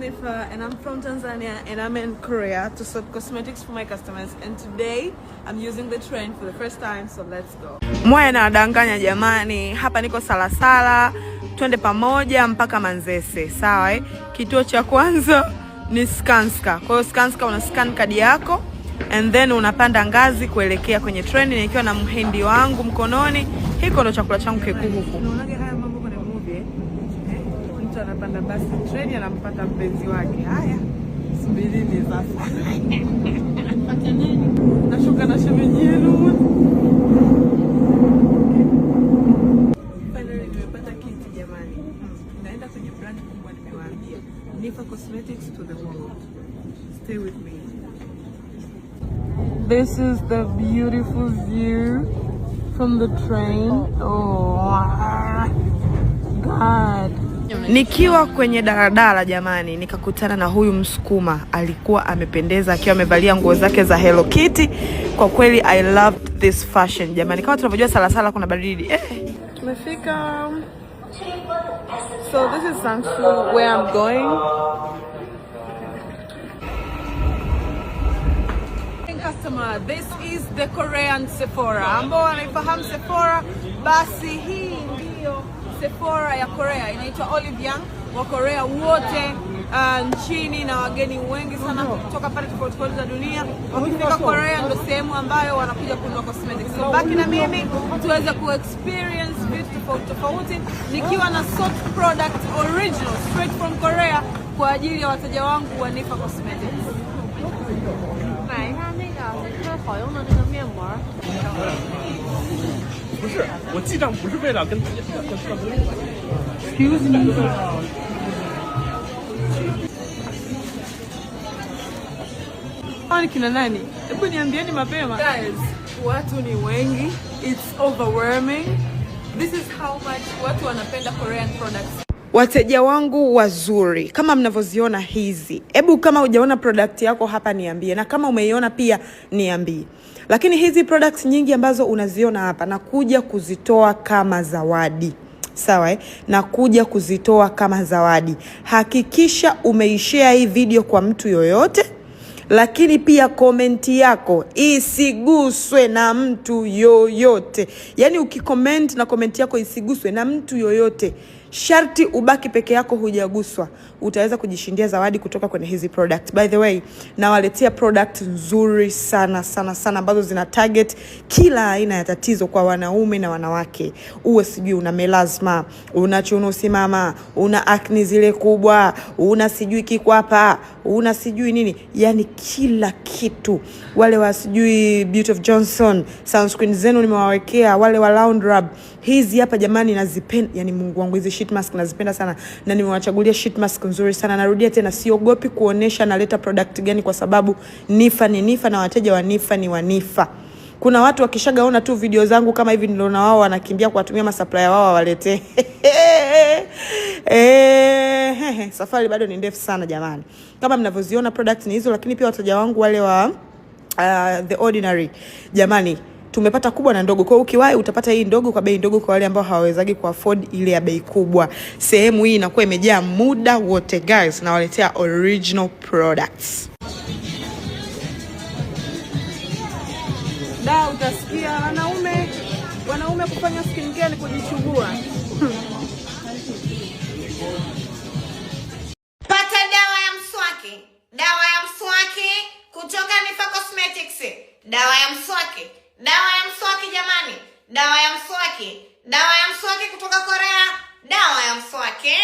Nifa and I'm from Tanzania and I'm in Korea to sort cosmetics for my customers, and today I'm using the train for the first time, so let's go. Moya na wadanganya jamani, hapa niko Salasala, twende pamoja mpaka Manzese, sawa Kituo cha kwanza ni Skanska. Kwa hiyo Skanska una scan kadi yako and then unapanda ngazi kuelekea kwenye train, nikiwa na mhindi wangu mkononi. Hiko ndo chakula changu kikuu huku. Unaona haya mambo kwenye movie mtu anapanda basi train anampata mpenzi wake. Haya, subirini sasa. Nashuka na shemeji yenu. Finally nimepata kiti jamani. Naenda kwenye brand kubwa nimewaambia. Nifa Cosmetics to the world. Stay with me. This is the beautiful view from the train. Oh God. Nikiwa kwenye daladala jamani, nikakutana na huyu msukuma. Alikuwa amependeza akiwa amevalia nguo zake za Hello Kitty. Kwa kweli I loved this fashion jamani. Kama tunavyojua Salasala kuna baridi. Tumefika. So this is Sangsu where I'm going. Customer, this is the Korean Sephora. Ambao wanaifahamu Sephora, basi hii ndio Sephora ya Korea. Inaitwa Olive Young. Wa Korea wote nchini na wageni wengi sana kutoka pale tofauti za dunia wakifika Korea ndio sehemu ambayo wanakuja kununua cosmetics. So baki na mimi tuweze ku-experience vitu tofauti nikiwa na soft product original straight from Korea kwa ajili ya wateja wangu wa Nifa Cosmetics. 好用的那个面膜。不是，我记账不是为了跟自己说。Excuse me。Kwani kina nani? Hebu niambieni mapema. Guys, watu ni wengi. It's overwhelming. This is how much watu wanapenda Korean products. Wateja wangu wazuri, kama mnavyoziona hizi. Hebu kama hujaona product yako hapa niambie, na kama umeiona pia niambie. Lakini hizi products nyingi ambazo unaziona hapa nakuja kuzitoa kama zawadi. Sawa nakuja kuzitoa kama zawadi. Hakikisha umeishare hii video kwa mtu yoyote. Lakini pia komenti yako isiguswe na mtu yoyote. Yaani ukicomment na komenti yako isiguswe na mtu yoyote. Sharti ubaki peke yako hujaguswa. Utaweza kujishindia zawadi kutoka kwenye hizi product. By the way, nawaletea product nzuri sana ambazo zina target kila aina ya tatizo kwa wanaume na wanawake. Uwe sijui una melasma, una chuno simama, una acne zile kubwa, una sijui kikwapa, una sijui nini. Yani kila kitu. Wale wa sijui Beauty of Johnson, sunscreen zenu nimewawekea, wale wa Laundrub. Hizi hapa jamani nazipenda, yani Mungu wangu hizi sheet mask nazipenda sana na nimewachagulia sheet mask nzuri sana. Narudia tena siogopi kuonesha naleta product gani kwa sababu Nifa ni Nifa na wateja wa Nifa ni wa Nifa. Kuna watu wakishagaona tu video zangu kama hivi ndio na wao wanakimbia kuwatumia masupplier wao walete. Safari bado ni ndefu sana jamani. Kama mnavyoziona product ni hizo, lakini pia wateja wangu wale wa The Ordinary jamani tumepata kubwa na ndogo. Kwa hiyo ukiwahi utapata hii ndogo kwa bei ndogo kwa wale ambao hawawezagi ku afford ile ya bei kubwa. Sehemu hii inakuwa imejaa muda wote guys, na waletea original products. Da utasikia wanaume kufanya skincare ni kujichubua. Pata dawa ya mswaki. Dawa ya mswaki kutoka Nifa Cosmetics. Dawa ya mswaki. Dawa ya mswaki jamani. Dawa ya mswaki. Dawa ya mswaki kutoka Korea. Dawa ya mswaki.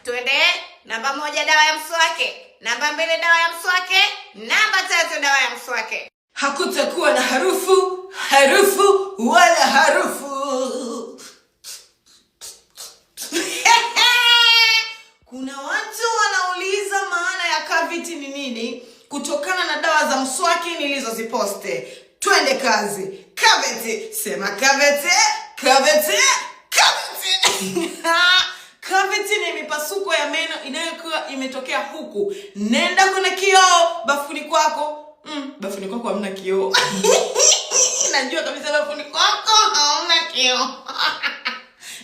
Twende namba 1 dawa ya mswaki. Namba 2 dawa ya mswaki. Namba 3 dawa ya mswaki. Hakutakuwa na harufu wala harufu. Kuna watu wanauliza maana ya cavity ni nini kutokana na dawa za mswaki nilizoziposte. Twende kazi. Cavity. Sema cavity. Cavity. Cavity. Cavity ni mipasuko ya meno inayokuwa imetokea huku. Nenda kuna kioo bafuni kwako. Bafuni kwako hamna kioo. Najua kabisa bafuni kwako hamna kioo.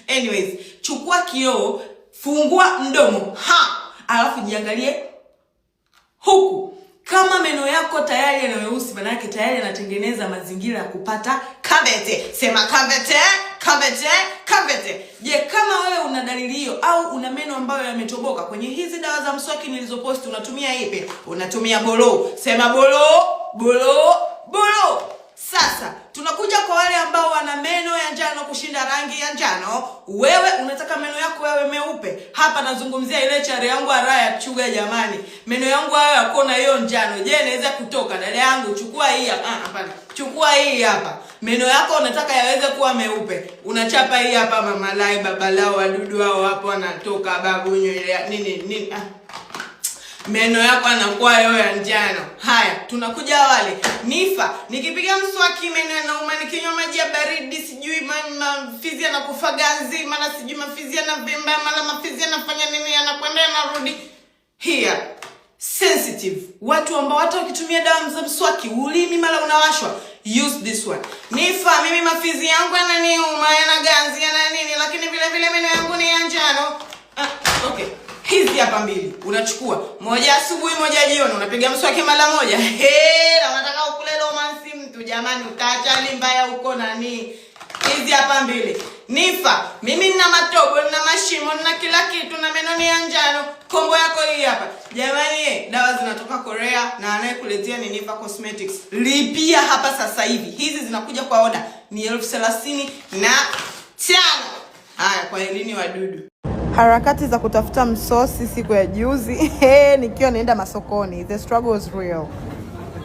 Anyways, chukua kioo, fungua mdomo. Alafu jiangalie huku. Kama meno yako tayari yana weusi, maana yake tayari yanatengeneza mazingira ya kupata cavity. Sema cavity, cavity, cavity. Je, kama wewe una dalili hiyo au una meno ambayo yametoboka, kwenye hizi dawa za mswaki nilizopost unatumia ipi? Unatumia bolo. Sema bolo, bolo, bolo. Sasa tunakuja kwa wale ambao wana meno ya njano kushinda rangi ya njano. Wewe unataka meno yako yawe meupe. Hapa nazungumzia ile chare yangu araya chuga jamani. Meno yangu hayo yako na hiyo njano. Je, inaweza kutoka? Dada yangu chukua hii hapa. Hapana. Chukua hii hapa. Meno yako unataka yaweze kuwa meupe. Unachapa hii hapa mamalai babalao wadudu hao hapo wanatoka babunyo nini. Meno yako anakuwa yao ya njano. Haya, tunakuja wale. Nifa, nikipiga mswaki meno yanauma, nikinywa maji ya baridi sijui mafizi yanakufa ganzi, maana sijui mafizi yanavimba, maana mafizi yanafanya nini, yanakwenda yanarudi. Here, sensitive. Watu ambao hata ukitumia dawa za mswaki ulimi mara unawashwa, use this one. Nifa, mimi mafizi yangu yananiuma, yana ganzi, yana nini, lakini vile vile meno yangu ni ya njano. Okay. Hizi hapa mbili unachukua, moja asubuhi moja jioni, unapiga mswaki mara moja. Na unataka ukule romansi mtu jamani, utaacha limbaya uko nani. Hizi hapa mbili. Nifa, mimi nina matobo, nina mashimo, nina kila kitu na meno ni ya njano. Kombo yako hii hapa. Jamani, dawa zinatoka Korea na anayekuletea ni Nifa Cosmetics. Lipia hapa sasa hivi. Hizi zinakuja kwa oda ni 35,000. Haya, kwa elini wadudu. Harakati za kutafuta msosi siku ya juzi nikiwa naenda masokoni. The struggle was real.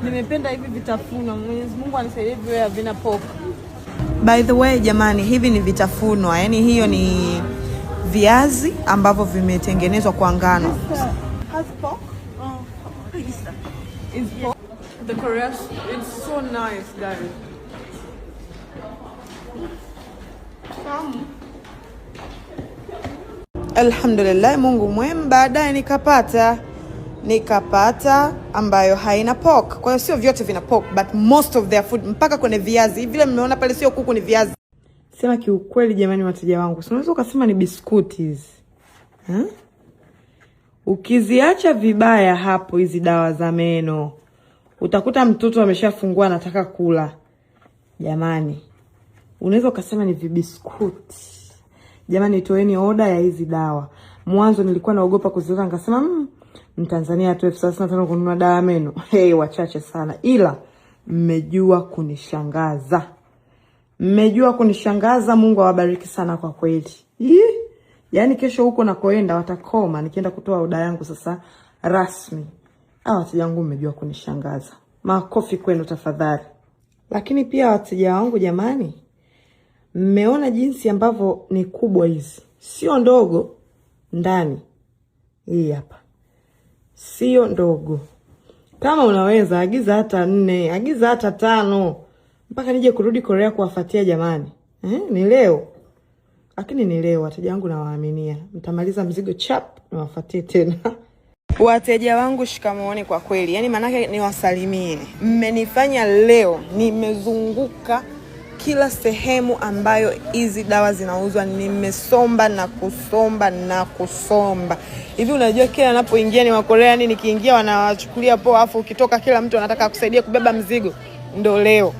Nimependa hivi vitafunwa. Mwenyezi Mungu anisaidie viwe havina pork. By the way jamani, hivi ni vitafunwa. Yaani hiyo ni viazi ambavyo vimetengenezwa kwa ngano. Has pork? Oh, is pork. The Korean, it's so nice guys. Alhamdulillah, Mungu mwema. Baadaye nikapata ambayo haina pork. Kwa hiyo sio vyote vina pork, but most of their food mpaka kwenye viazi. Vile mmeona pale sio kuku ni viazi. Sema kiukweli jamani wateja wangu, unaweza ukasema ni biscuits. Ukiziacha vibaya hapo hizi dawa za meno, utakuta mtoto ameshafungua anataka kula. Jamani, unaweza ukasema ni vibiskuti. Jamani, toeni oda ya hizi dawa. Mwanzo nilikuwa naogopa kuziweka, nikasema Mtanzania atoe 35 kununua dawa ya meno. Wachache sana. Ila mmejua kunishangaza. Mmejua kunishangaza, Mungu awabariki sana kwa kweli. Yaani kesho huko nakoenda watakoma nikienda kutoa oda yangu sasa rasmi. Wateja wangu mmejua kunishangaza. Makofi kwenu tafadhali. Lakini pia wateja wangu jamani, mmeona jinsi ambavyo ni kubwa hizi. Sio ndogo ndani. Hii hapa. Sio ndogo. Kama unaweza agiza hata 4, agiza hata 5. Mpaka nije kurudi Korea kuwafuatia jamani. Ni leo. Lakini ni leo wateja wangu nawaaminia. Mtamaliza mzigo chap na wafuatie tena. Wateja wangu shikamooni kwa kweli. Yaani manake niwasalimie. Mmenifanya leo nimezunguka kila sehemu ambayo hizi dawa zinauzwa, nimesomba na kusomba. Hivi unajua kila ninapoingia ni Wakorea nikiingia wanawachukulia poa, afu ukitoka kila mtu anataka kusaidia kubeba mzigo. Ndo leo.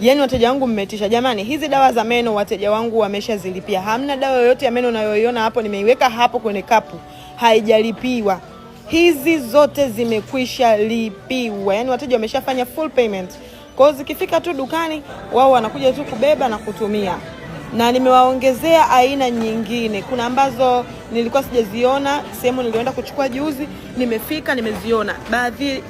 Yaani wateja wangu mmetisha. Jamani, hizi dawa za meno wateja wangu wameshazilipia. Hamna dawa yoyote ya meno unayoiona hapo nimeiweka hapo kwenye kapu haijalipiwa. Hizi zote zimekwisha lipiwa. Yaani wateja wameshafanya full payment. Kwa hiyo zikifika tu dukani, wao wanakuja tu kubeba na kutumia. Na nimewaongezea aina nyingine. Kuna ambazo nilikuwa sijaziona, sehemu nilienda kuchukua juzi, nimefika nimeziona.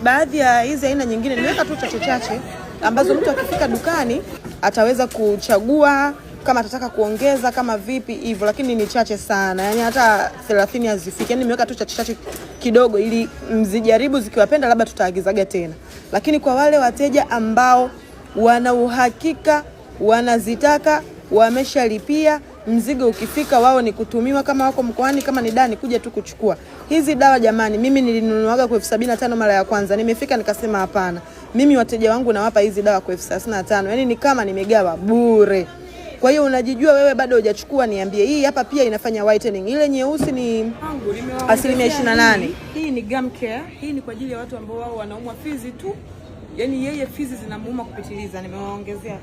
Baadhi ya hizi aina nyingine nimeweka tu chache ambazo mtu akifika dukani ataweza kuchagua kama atataka kuongeza kama vipi hivyo, lakini ni chache sana. Yaani hata 30 hazifiki. Yaani nimeweka tu chache kidogo ili mzijaribu, zikiwapenda labda tutaagizaga tena. Lakini kwa wale wateja ambao wana uhakika, wanazitaka, wameshalipia, mzigo ukifika wao ni kutumiwa, kama wako mkoani, kama ni dani kuja tu kuchukua. Hizi dawa jamani, mimi nilinunuaga kwa 75 mara ya kwanza. Nimefika nikasema hapana. Mimi wateja wangu nawapa hizi dawa kwa 35. Yaani ni kama nimegawa bure. Kwa hiyo unajijua wewe bado hujachukua, niambie. Hii hapa pia inafanya whitening. Ile nyeusi ni asilimia 28. Hii ni gum care. Hii ni kwa ajili ya watu ambao wao wanaumwa fizi tu. Yaani yeye fizi zinamuuma kupitiliza. Nimewaongezea.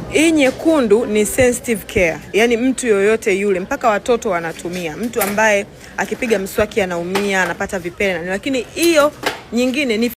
Hii nyekundu ni sensitive care. Yaani mtu yoyote yule, mpaka watoto wanatumia. Mtu ambaye akipiga mswaki anaumia, anapata vipele, lakini hiyo nyingine ni